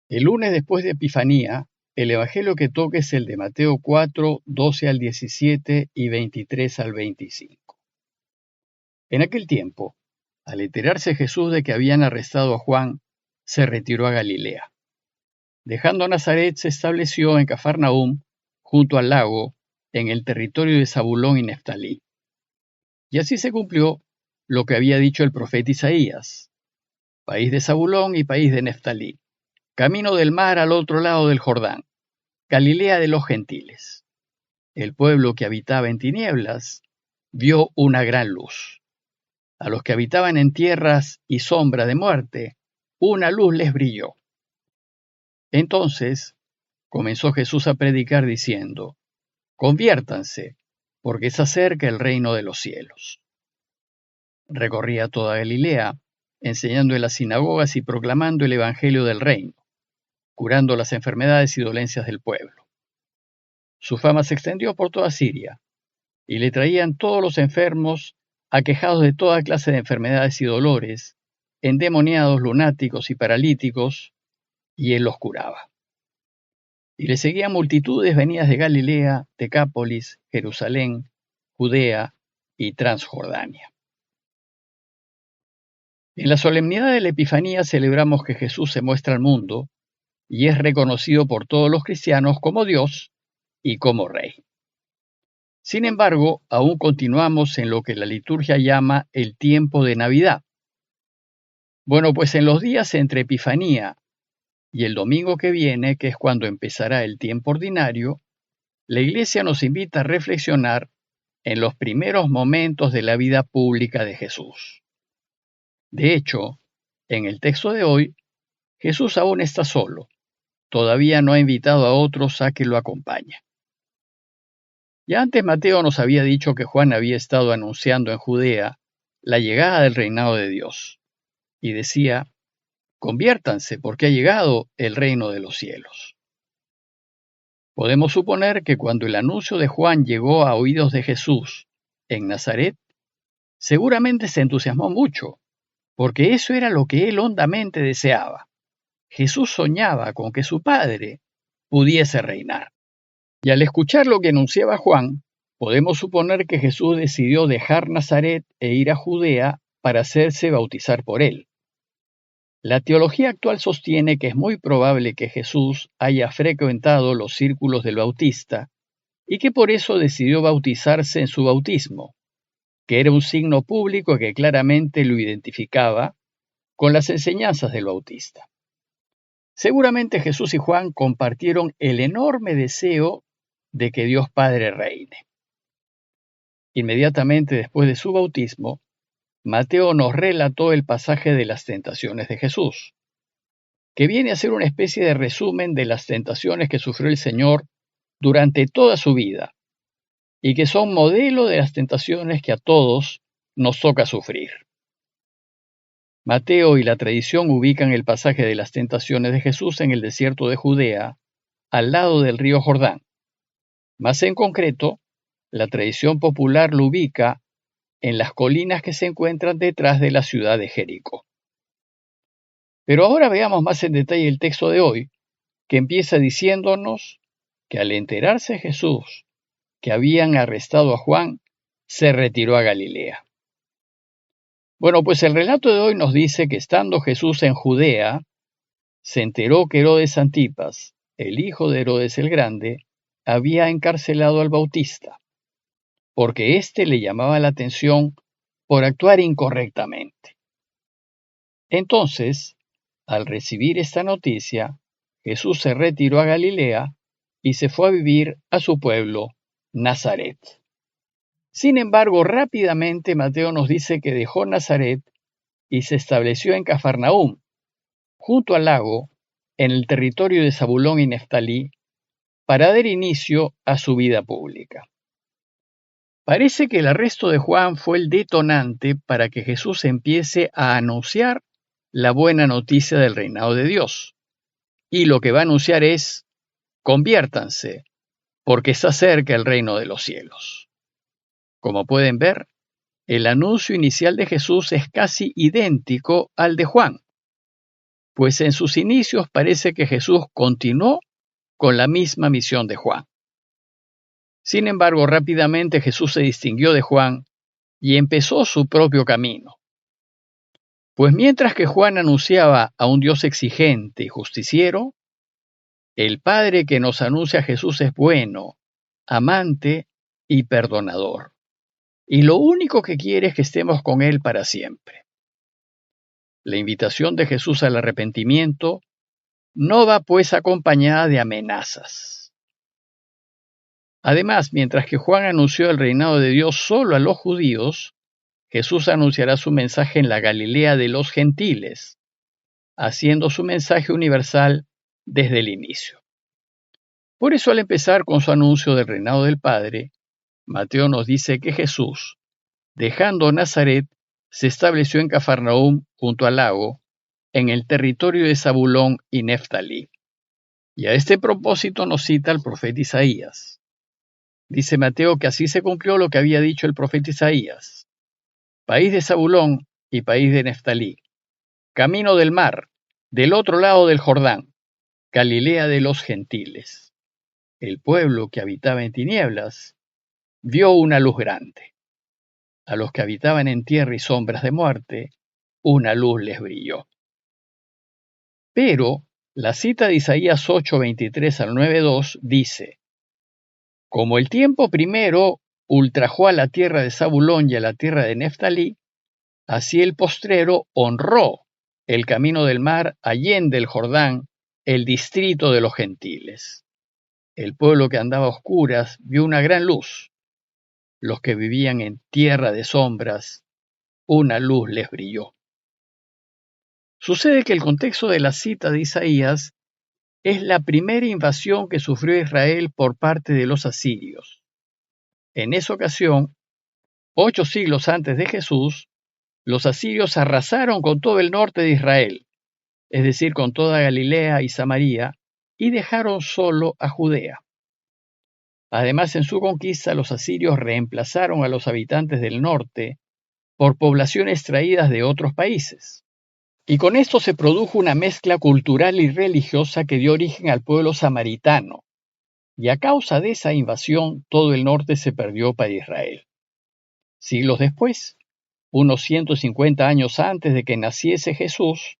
El lunes después de Epifanía, el evangelio que toca es el de Mateo 4, 12 al 17 y 23 al 25. En aquel tiempo, al enterarse Jesús de que habían arrestado a Juan, se retiró a Galilea. Dejando Nazaret, se estableció en Cafarnaúm, junto al lago, en el territorio de Zabulón y Neftalí. Y así se cumplió lo que había dicho el profeta Isaías: país de Zabulón y país de Neftalí, camino del mar al otro lado del Jordán, Galilea de los gentiles. El pueblo que habitaba en tinieblas vio una gran luz. A los que habitaban en tierras y sombra de muerte, una luz les brilló. Entonces comenzó Jesús a predicar diciendo: conviértanse, porque se acerca el reino de los cielos. Recorría toda Galilea, enseñando en las sinagogas y proclamando el evangelio del reino, curando las enfermedades y dolencias del pueblo. Su fama se extendió por toda Siria, y le traían todos los enfermos, aquejados de toda clase de enfermedades y dolores, endemoniados, lunáticos y paralíticos, y él los curaba. Y le seguían multitudes venidas de Galilea, Decápolis, Jerusalén, Judea y Transjordania. En la solemnidad de la Epifanía celebramos que Jesús se muestra al mundo y es reconocido por todos los cristianos como Dios y como Rey. Sin embargo, aún continuamos en lo que la liturgia llama el tiempo de Navidad. Bueno, pues en los días entre Epifanía y el domingo que viene, que es cuando empezará el tiempo ordinario, la Iglesia nos invita a reflexionar en los primeros momentos de la vida pública de Jesús. De hecho, en el texto de hoy, Jesús aún está solo, todavía no ha invitado a otros a que lo acompañen. Ya antes Mateo nos había dicho que Juan había estado anunciando en Judea la llegada del reinado de Dios, y decía: conviértanse, porque ha llegado el reino de los cielos. Podemos suponer que cuando el anuncio de Juan llegó a oídos de Jesús en Nazaret, seguramente se entusiasmó mucho, porque eso era lo que él hondamente deseaba. Jesús soñaba con que su padre pudiese reinar. Y al escuchar lo que anunciaba Juan, podemos suponer que Jesús decidió dejar Nazaret e ir a Judea para hacerse bautizar por él. La teología actual sostiene que es muy probable que Jesús haya frecuentado los círculos del Bautista y que por eso decidió bautizarse en su bautismo, que era un signo público que claramente lo identificaba con las enseñanzas del Bautista. Seguramente Jesús y Juan compartieron el enorme deseo de que Dios Padre reine. Inmediatamente después de su bautismo, Mateo nos relató el pasaje de las tentaciones de Jesús, que viene a ser una especie de resumen de las tentaciones que sufrió el Señor durante toda su vida, y que son modelo de las tentaciones que a todos nos toca sufrir. Mateo y la tradición ubican el pasaje de las tentaciones de Jesús en el desierto de Judea, al lado del río Jordán. Más en concreto, la tradición popular lo ubica en las colinas que se encuentran detrás de la ciudad de Jericó. Pero ahora veamos más en detalle el texto de hoy, que empieza diciéndonos que al enterarse Jesús que habían arrestado a Juan, se retiró a Galilea. Bueno, pues el relato de hoy nos dice que estando Jesús en Judea, se enteró que Herodes Antipas, el hijo de Herodes el Grande, había encarcelado al Bautista, porque éste le llamaba la atención por actuar incorrectamente. Entonces, al recibir esta noticia, Jesús se retiró a Galilea y se fue a vivir a su pueblo, Nazaret. Sin embargo, rápidamente Mateo nos dice que dejó Nazaret y se estableció en Cafarnaúm, junto al lago, en el territorio de Zabulón y Neftalí, para dar inicio a su vida pública. Parece que el arresto de Juan fue el detonante para que Jesús empiece a anunciar la buena noticia del reinado de Dios. Y lo que va a anunciar es: conviértanse, porque está cerca el reino de los cielos. Como pueden ver, el anuncio inicial de Jesús es casi idéntico al de Juan. pues en sus inicios parece que Jesús continuó con la misma misión de Juan. Sin embargo, rápidamente Jesús se distinguió de Juan y empezó su propio camino. Pues mientras que Juan anunciaba a un Dios exigente y justiciero, el Padre que nos anuncia a Jesús es bueno, amante y perdonador. Y lo único que quiere es que estemos con Él para siempre. La invitación de Jesús al arrepentimiento no va pues acompañada de amenazas. Además, mientras que Juan anunció el reinado de Dios solo a los judíos, Jesús anunciará su mensaje en la Galilea de los gentiles, haciendo su mensaje universal desde el inicio. Por eso, al empezar con su anuncio del reinado del Padre, Mateo nos dice que Jesús, dejando Nazaret, se estableció en Cafarnaúm junto al lago, en el territorio de Zabulón y Neftalí. Y a este propósito nos cita el profeta Isaías. Dice Mateo que así se cumplió lo que había dicho el profeta Isaías. País de Zabulón y país de Neftalí, camino del mar, del otro lado del Jordán, Galilea de los gentiles. El pueblo que habitaba en tinieblas vio una luz grande. A los que habitaban en tierra y sombras de muerte, una luz les brilló. Pero la cita de Isaías 8:23 al 9:2 dice: como el tiempo primero ultrajó a la tierra de Zabulón y a la tierra de Neftalí, así el postrero honró el camino del mar allende el Jordán, el distrito de los gentiles. El pueblo que andaba a oscuras vio una gran luz. Los que vivían en tierra de sombras, una luz les brilló. Sucede que el contexto de la cita de Isaías es la primera invasión que sufrió Israel por parte de los asirios. En esa ocasión, 8 siglos antes de Jesús, los asirios arrasaron con todo el norte de Israel, es decir, con toda Galilea y Samaria, y dejaron solo a Judea. Además, en su conquista, los asirios reemplazaron a los habitantes del norte por poblaciones traídas de otros países. Y con esto se produjo una mezcla cultural y religiosa que dio origen al pueblo samaritano, y a causa de esa invasión todo el norte se perdió para Israel. Siglos después, unos 150 años antes de que naciese Jesús,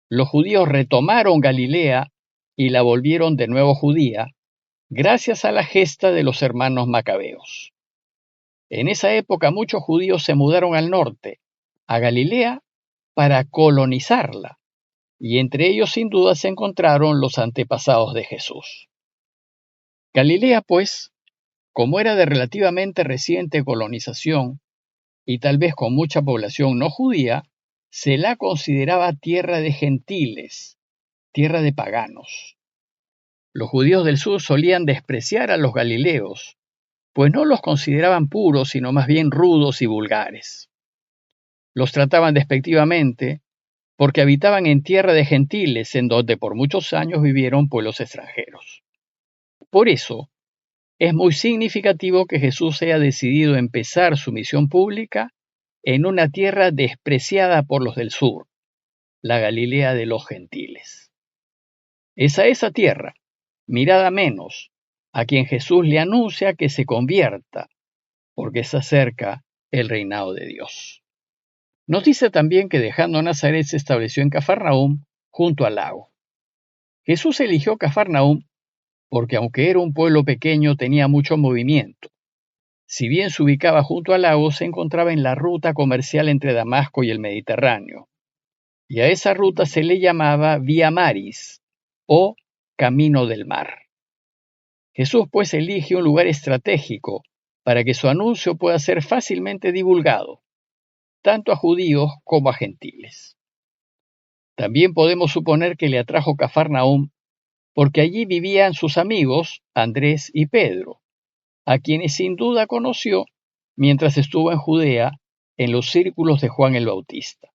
los judíos retomaron Galilea y la volvieron de nuevo judía, gracias a la gesta de los hermanos macabeos. En esa época muchos judíos se mudaron al norte, a Galilea, para colonizarla, y entre ellos sin duda se encontraron los antepasados de Jesús. Galilea, pues, como era de relativamente reciente colonización, y tal vez con mucha población no judía, se la consideraba tierra de gentiles, tierra de paganos. Los judíos del sur solían despreciar a los galileos, pues no los consideraban puros, sino más bien rudos y vulgares. Los trataban despectivamente porque habitaban en tierra de gentiles, en donde por muchos años vivieron pueblos extranjeros. Por eso, es muy significativo que Jesús haya decidido empezar su misión pública en una tierra despreciada por los del sur, la Galilea de los gentiles. Es a esa tierra, mirada menos, a quien Jesús le anuncia que se convierta, porque se acerca el reinado de Dios. Nos dice también que dejando Nazaret se estableció en Cafarnaúm, junto al lago. Jesús eligió Cafarnaúm porque aunque era un pueblo pequeño tenía mucho movimiento. Si bien se ubicaba junto al lago, se encontraba en la ruta comercial entre Damasco y el Mediterráneo. Y a esa ruta se le llamaba Vía Maris, o Camino del Mar. Jesús pues elige un lugar estratégico para que su anuncio pueda ser fácilmente divulgado, tanto a judíos como a gentiles. También podemos suponer que le atrajo Cafarnaúm porque allí vivían sus amigos Andrés y Pedro, a quienes sin duda conoció mientras estuvo en Judea en los círculos de Juan el Bautista.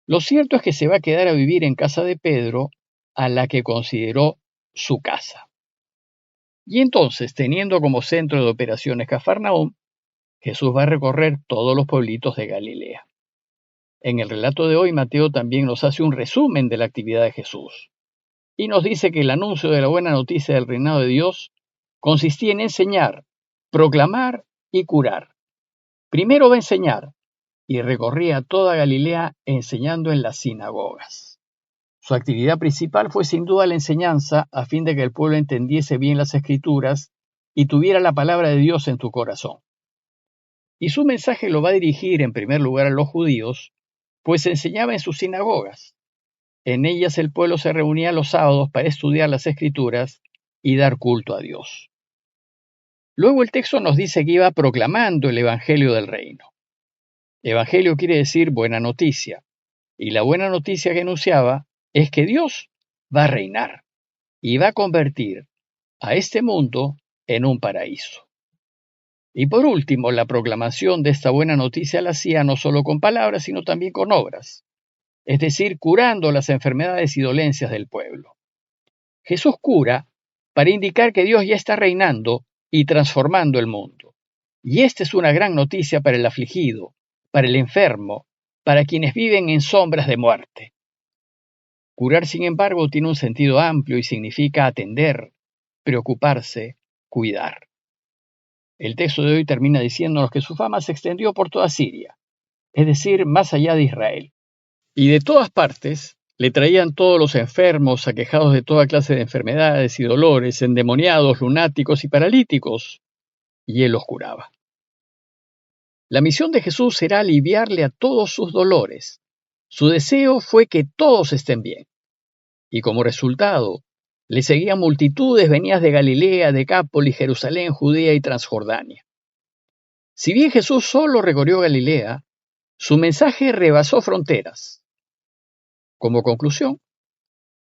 Lo cierto es que se va a quedar a vivir en casa de Pedro, a la que consideró su casa. Y entonces, teniendo como centro de operaciones Cafarnaúm, Jesús va a recorrer todos los pueblitos de Galilea. En el relato de hoy, Mateo también nos hace un resumen de la actividad de Jesús y nos dice que el anuncio de la buena noticia del reinado de Dios consistía en enseñar, proclamar y curar. Primero va a enseñar y recorría toda Galilea enseñando en las sinagogas. Su actividad principal fue sin duda la enseñanza a fin de que el pueblo entendiese bien las Escrituras y tuviera la palabra de Dios en su corazón. Y su mensaje lo va a dirigir en primer lugar a los judíos, pues enseñaba en sus sinagogas. En ellas el pueblo se reunía los sábados para estudiar las Escrituras y dar culto a Dios. Luego el texto nos dice que iba proclamando el Evangelio del Reino. Evangelio quiere decir buena noticia, y la buena noticia que anunciaba es que Dios va a reinar y va a convertir a este mundo en un paraíso. Y por último, la proclamación de esta buena noticia la hacía no solo con palabras, sino también con obras, es decir, curando las enfermedades y dolencias del pueblo. Jesús cura para indicar que Dios ya está reinando y transformando el mundo. Y esta es una gran noticia para el afligido, para el enfermo, para quienes viven en sombras de muerte. Curar, sin embargo, tiene un sentido amplio y significa atender, preocuparse, cuidar. El texto de hoy termina diciéndonos que su fama se extendió por toda Siria, es decir, más allá de Israel. Y de todas partes le traían todos los enfermos, aquejados de toda clase de enfermedades y dolores, endemoniados, lunáticos y paralíticos, y él los curaba. La misión de Jesús era aliviarle a todos sus dolores. Su deseo fue que todos estén bien. Y como resultado, le seguían multitudes venidas de Galilea, Decápolis, Jerusalén, Judea y Transjordania. Si bien Jesús solo recorrió Galilea, su mensaje rebasó fronteras. Como conclusión,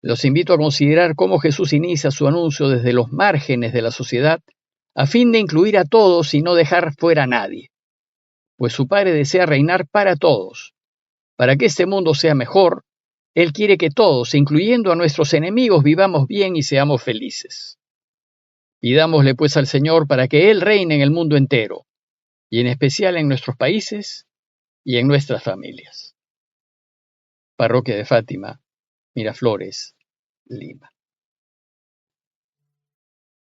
los invito a considerar cómo Jesús inicia su anuncio desde los márgenes de la sociedad a fin de incluir a todos y no dejar fuera a nadie, pues su Padre desea reinar para todos. Para que este mundo sea mejor, Él quiere que todos, incluyendo a nuestros enemigos, vivamos bien y seamos felices. Pidámosle pues al Señor para que Él reine en el mundo entero, y en especial en nuestros países y en nuestras familias. Parroquia de Fátima, Miraflores, Lima.